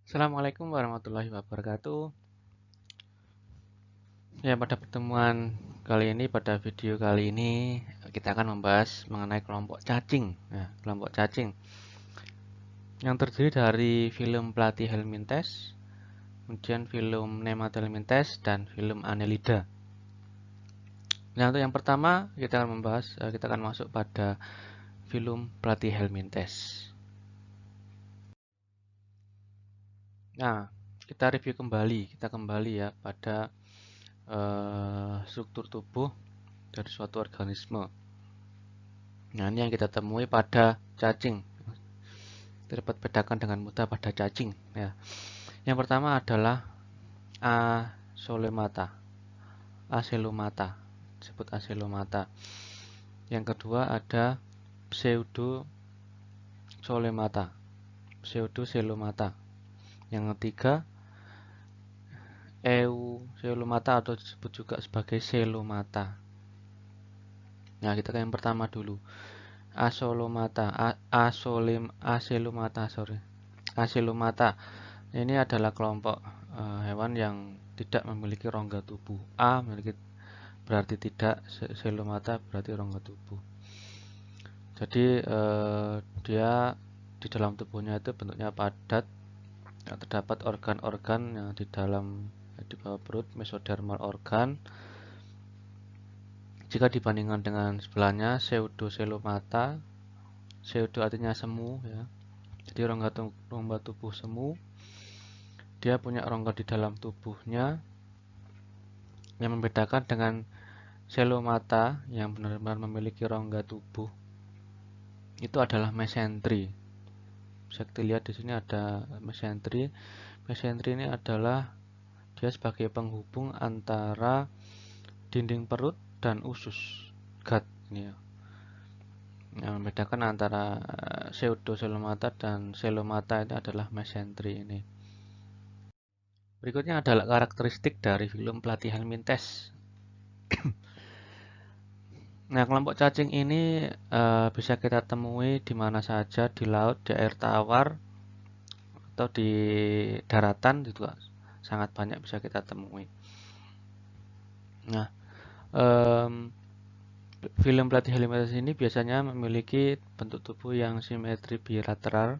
Assalamualaikum warahmatullahi wabarakatuh. Ya, pada pertemuan pada video kali ini kita akan membahas mengenai kelompok cacing. Nah, kelompok cacing yang terdiri dari film Platyhelminthes, kemudian film Nematelmintes dan film Annelida. Nah, untuk yang pertama kita akan masuk pada film Platyhelminthes. Nah, kita kembali ya pada struktur tubuh dari suatu organisme. Nah, ini yang kita temui pada cacing. Dapat bedakan dengan mudah pada cacing. Ya. Yang pertama adalah asolemata, acelomata, disebut acelomata. Yang kedua ada pseudosolemata, pseudoselomata. Yang ketiga euselomata atau disebut juga sebagai selomata. Nah, kita ke yang pertama dulu. Acelomata. Ini adalah kelompok hewan yang tidak memiliki rongga tubuh. A memiliki berarti tidak, selomata berarti rongga tubuh. Jadi dia di dalam tubuhnya itu bentuknya padat. Terdapat organ-organ yang di bawah perut, mesodermal organ. Jika dibandingkan dengan sebelahnya pseudoselomata, pseudo artinya semu ya. Jadi rongga tubuh semu. Dia punya rongga di dalam tubuhnya. Yang membedakan dengan selomata yang benar-benar memiliki rongga tubuh itu adalah mesentri. Bisa kita lihat di sini ada mesentri. Mesentri ini adalah dia sebagai penghubung antara dinding perut dan usus gut ini ya. Yang membedakan antara pseudoselomata dan selomata itu adalah mesentri ini. Berikutnya adalah karakteristik dari film Platyhelminthes. Nah, kelompok cacing ini bisa kita temui di mana saja, di laut, di air tawar, atau di daratan juga sangat banyak bisa kita temui. Nah, film Platyhelminthes ini biasanya memiliki bentuk tubuh yang simetri bilateral.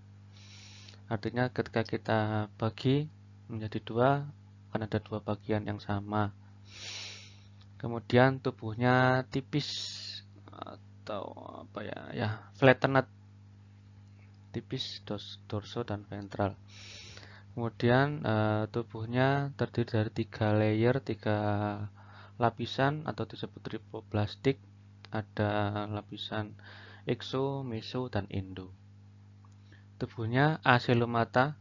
Artinya ketika kita bagi menjadi dua, akan ada dua bagian yang sama. Kemudian tubuhnya tipis atau apa ya, flattened, tipis dorso dan ventral. Kemudian tubuhnya terdiri dari 3 layer, 3 lapisan atau disebut tripoblastik. Ada lapisan exo, meso, dan endo. Tubuhnya acelomata,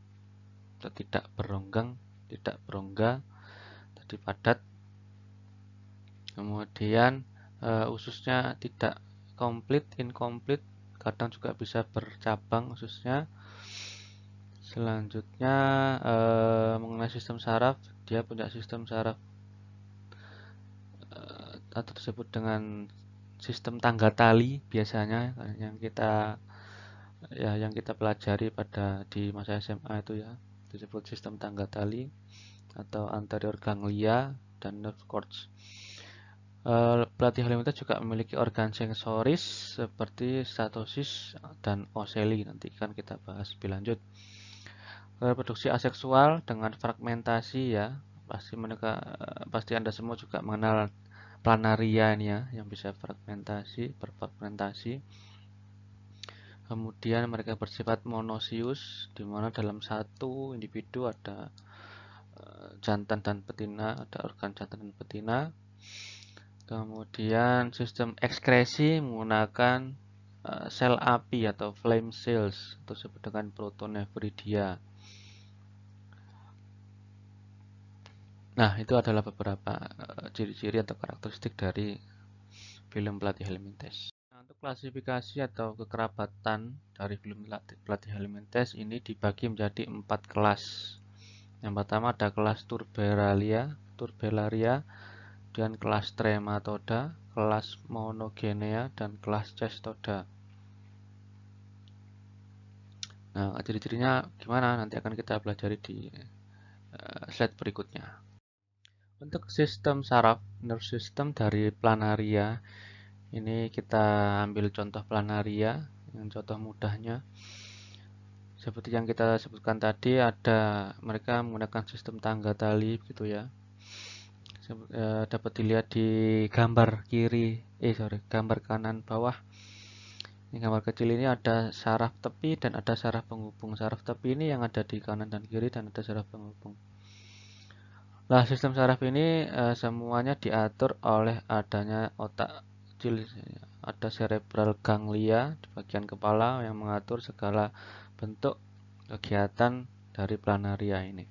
tidak beronggang, tidak berongga, jadi padat. Kemudian ususnya tidak komplit, incomplete, kadang juga bisa bercabang ususnya. Selanjutnya mengenai sistem saraf, dia punya sistem saraf atau disebut dengan sistem tangga tali biasanya yang kita pelajari pada di masa SMA itu ya, disebut sistem tangga tali atau anterior ganglia dan nerve cords. Platyhelminthes juga memiliki organ sensoris seperti statosis dan ocelli, nanti kan kita bahas lebih lanjut. Reproduksi aseksual dengan fragmentasi ya, pasti Anda semua juga mengenal planaria ini ya, yang bisa berfragmentasi. Kemudian mereka bersifat monosius, di mana dalam satu individu ada jantan dan betina, ada organ jantan dan betina. Kemudian sistem ekskresi menggunakan sel api atau flame cells, atau disebut dengan protonephridia. Nah, itu adalah beberapa ciri-ciri atau karakteristik dari film Platyhelminthes. Nah, untuk klasifikasi atau kekerabatan dari film Platyhelminthes ini dibagi menjadi 4 kelas. Yang pertama ada kelas Turbellaria, dan kelas Trematoda, kelas Monogenea, dan kelas Cestoda. Nah, ciri-cirinya gimana? Nanti akan kita pelajari di slide berikutnya. Untuk sistem saraf, nervous system dari planaria, ini kita ambil contoh planaria, yang contoh mudahnya. Seperti yang kita sebutkan tadi, mereka menggunakan sistem tangga tali, gitu ya. Dapat dilihat di gambar kanan bawah. Ini gambar kecil ini ada saraf tepi dan ada saraf penghubung. Saraf tepi ini yang ada di kanan dan kiri dan ada saraf penghubung. Nah, sistem saraf ini semuanya diatur oleh adanya otak kecil. Ada cerebral ganglia di bagian kepala yang mengatur segala bentuk kegiatan dari planaria ini.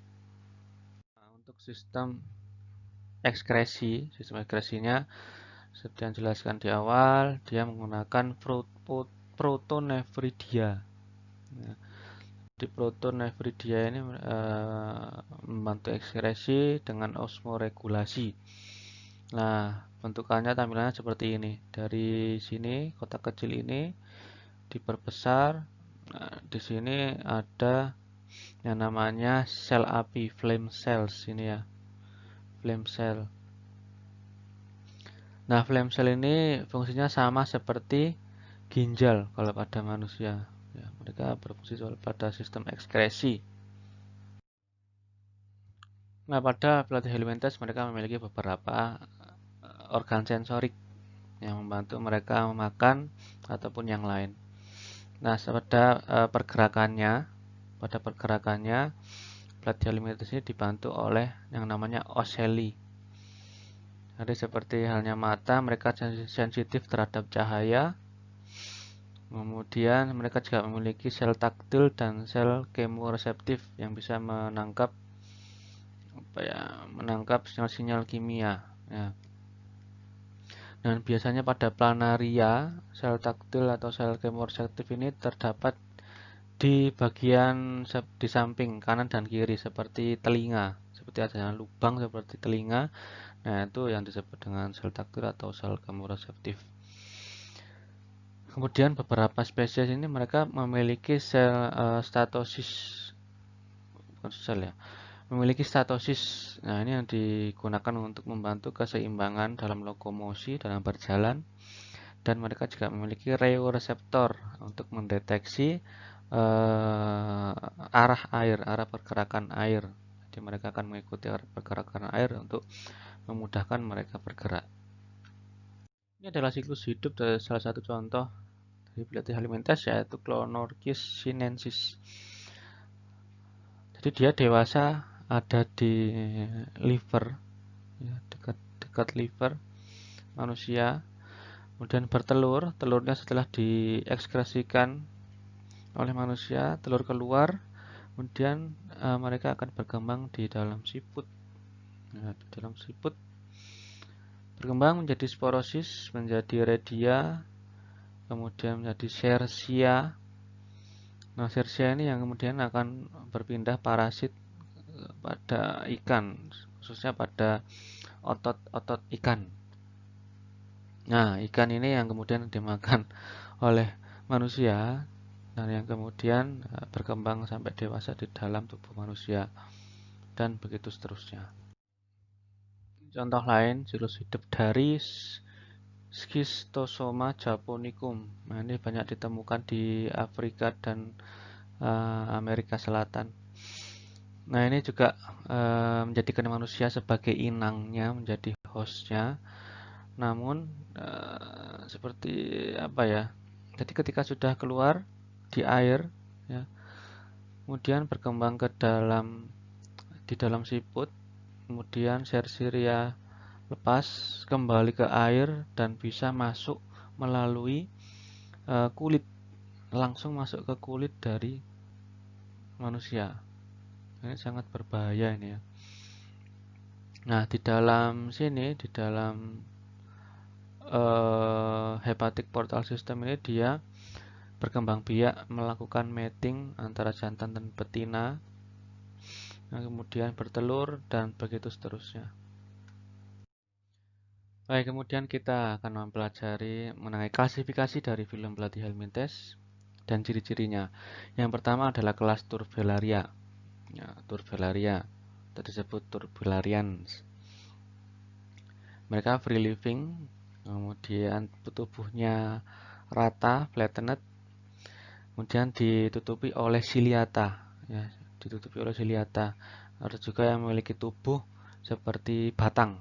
Nah, untuk sistem ekskresinya seperti yang dijelaskan di awal, dia menggunakan protonefridia. Nah, di protonefridia ini membantu ekskresi dengan osmoregulasi. Nah, bentukannya tampilannya seperti ini. Dari sini kotak kecil ini diperbesar. Nah, di sini ada yang namanya sel api, flame cells ini ya. Flame cell. Nah, flame cell ini fungsinya sama seperti ginjal kalau pada manusia. Ya, mereka berfungsi pada sistem ekskresi. Nah, pada Platyhelminthes mereka memiliki beberapa organ sensorik yang membantu mereka memakan ataupun yang lain. Nah, pada pergerakannya Platyhelminthes ini dibantu oleh yang namanya ocelli. Jadi seperti halnya mata, mereka sensitif terhadap cahaya. Kemudian mereka juga memiliki sel taktil dan sel kemoreseptif yang bisa menangkap sinyal-sinyal kimia. Ya. Dan biasanya pada planaria, sel taktil atau sel kemoreseptif ini terdapat di bagian di samping kanan dan kiri seperti telinga, seperti adanya lubang seperti telinga. Nah, itu yang disebut dengan sel taktil atau sel kemoreseptif. Kemudian beberapa spesies ini mereka memiliki sel statosis, bukan sel ya, memiliki statosis. Nah, ini yang digunakan untuk membantu keseimbangan dalam lokomosi dalam berjalan. Dan mereka juga memiliki rheoreseptor untuk mendeteksi arah pergerakan air. Jadi mereka akan mengikuti arah pergerakan air untuk memudahkan mereka bergerak. Ini adalah siklus hidup dari salah satu contoh dari Platyhelminthes, yaitu Clonorchis sinensis. Jadi dia dewasa ada di liver, ya, dekat liver manusia. Kemudian bertelur, telurnya setelah diekskresikan oleh manusia, telur keluar, kemudian mereka akan berkembang di dalam siput. Nah, di dalam siput berkembang menjadi sporosis, menjadi redia, kemudian menjadi sersia. Nah, sersia ini yang kemudian akan berpindah parasit pada ikan, khususnya pada otot-otot ikan. Nah, ikan ini yang kemudian dimakan oleh manusia dan yang kemudian berkembang sampai dewasa di dalam tubuh manusia dan begitu seterusnya. Contoh lain, siklus hidup dari Schistosoma japonicum. Nah, ini banyak ditemukan di Afrika dan Amerika Selatan. Nah, ini juga menjadikan manusia sebagai inangnya, menjadi hostnya. Namun seperti apa ya? Jadi ketika sudah keluar di air, ya, kemudian berkembang di dalam siput, kemudian sersiria lepas kembali ke air dan bisa masuk melalui kulit, langsung masuk ke kulit dari manusia. Ini sangat berbahaya ini ya. Nah, di dalam hepatic portal system ini dia berkembang biak melakukan mating antara jantan dan betina. Nah, kemudian bertelur dan begitu seterusnya. Baik, kemudian kita akan mempelajari mengenai klasifikasi dari film Platyhelminthes. dan ciri-cirinya. Yang pertama adalah kelas Turbellaria. Ya, Turbellaria, tadi disebut Turbellarians. Mereka free living, kemudian tubuhnya rata, flattened, kemudian ditutupi oleh ciliata. Ya, ditutupi oleh ciliata. Ada juga yang memiliki tubuh seperti batang,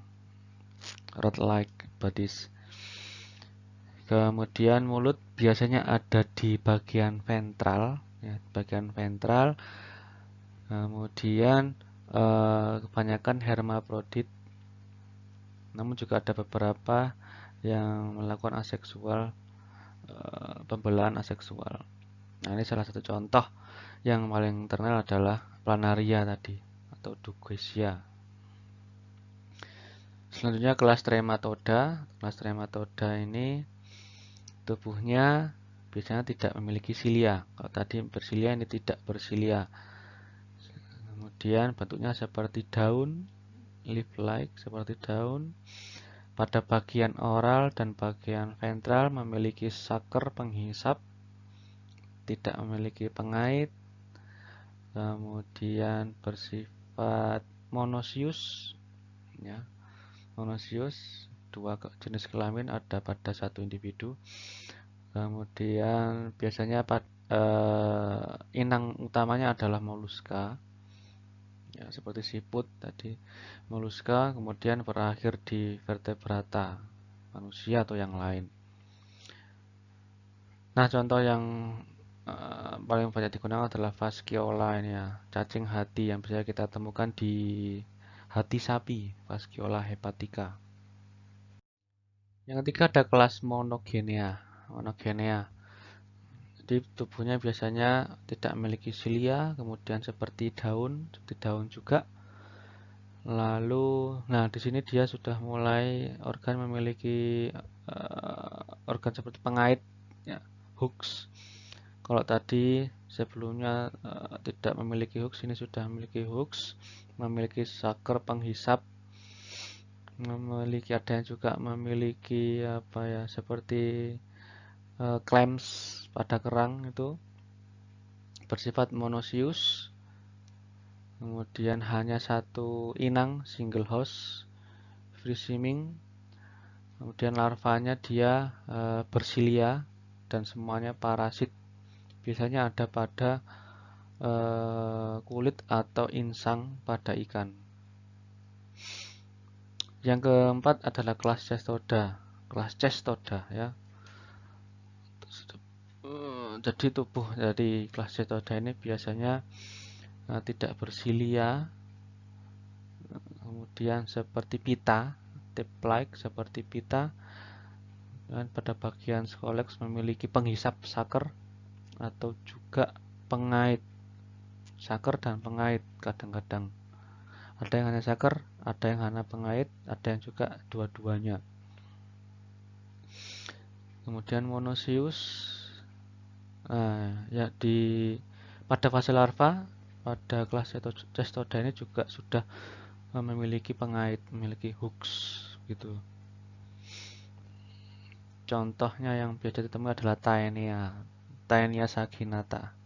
rod-like bodies. Kemudian mulut biasanya ada di bagian ventral, ya, bagian ventral. Kemudian kebanyakan hermaprodit, namun juga ada beberapa yang melakukan aseksual, pembelaan aseksual. Nah, ini salah satu contoh. Yang paling terkenal adalah planaria tadi atau Duguesia. Selanjutnya kelas Trematoda. Kelas Trematoda ini tubuhnya biasanya tidak memiliki silia. Kalau tadi bersilia, ini tidak bersilia. Kemudian bentuknya seperti daun, leaf-like, seperti daun. Pada bagian oral dan bagian ventral memiliki saker penghisap, tidak memiliki pengait. Kemudian bersifat monosius, ya, monosius, dua jenis kelamin ada pada satu individu. Kemudian biasanya inang utamanya adalah moluska, ya, seperti siput tadi, moluska, kemudian berakhir di vertebrata manusia atau yang lain. Nah, contoh yang paling banyak digunakan adalah fasciola ini, ya, cacing hati yang bisa kita temukan di hati sapi, Fasciola hepatica. Yang ketiga ada kelas monogenea. Monogenea. Jadi tubuhnya biasanya tidak memiliki silia, kemudian seperti daun juga. Lalu, nah di sini dia sudah mulai organ memiliki organ seperti pengait, ya, hooks. Kalau tadi sebelumnya tidak memiliki hooks, ini sudah memiliki hooks, memiliki saker penghisap, memiliki ada yang juga memiliki apa ya seperti clamps pada kerang itu, bersifat monosius. Kemudian hanya satu inang, single host, free swimming. Kemudian larvanya dia bersilia dan semuanya parasit. Biasanya ada pada kulit atau insang pada ikan. Yang keempat adalah kelas Cestoda. Kelas Cestoda, ya. Jadi tubuh dari kelas Cestoda ini biasanya tidak bersilia, kemudian seperti pita, tip-like seperti pita, dan pada bagian skoleks memiliki penghisap saker atau juga pengait, saker dan pengait kadang-kadang. Ada yang hanya saker, ada yang hanya pengait, ada yang juga dua-duanya. Kemudian monosius, ya pada fase larva, pada kelas Cestoda ini juga sudah memiliki pengait, memiliki hooks gitu. Contohnya yang biasa ditemui adalah Taenia saginata.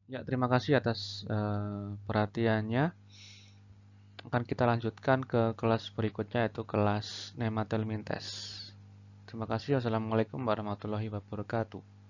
Ya, terima kasih atas perhatiannya. Akan kita lanjutkan ke kelas berikutnya, yaitu kelas Nematelmintes. Terima kasih. Wassalamualaikum warahmatullahi wabarakatuh.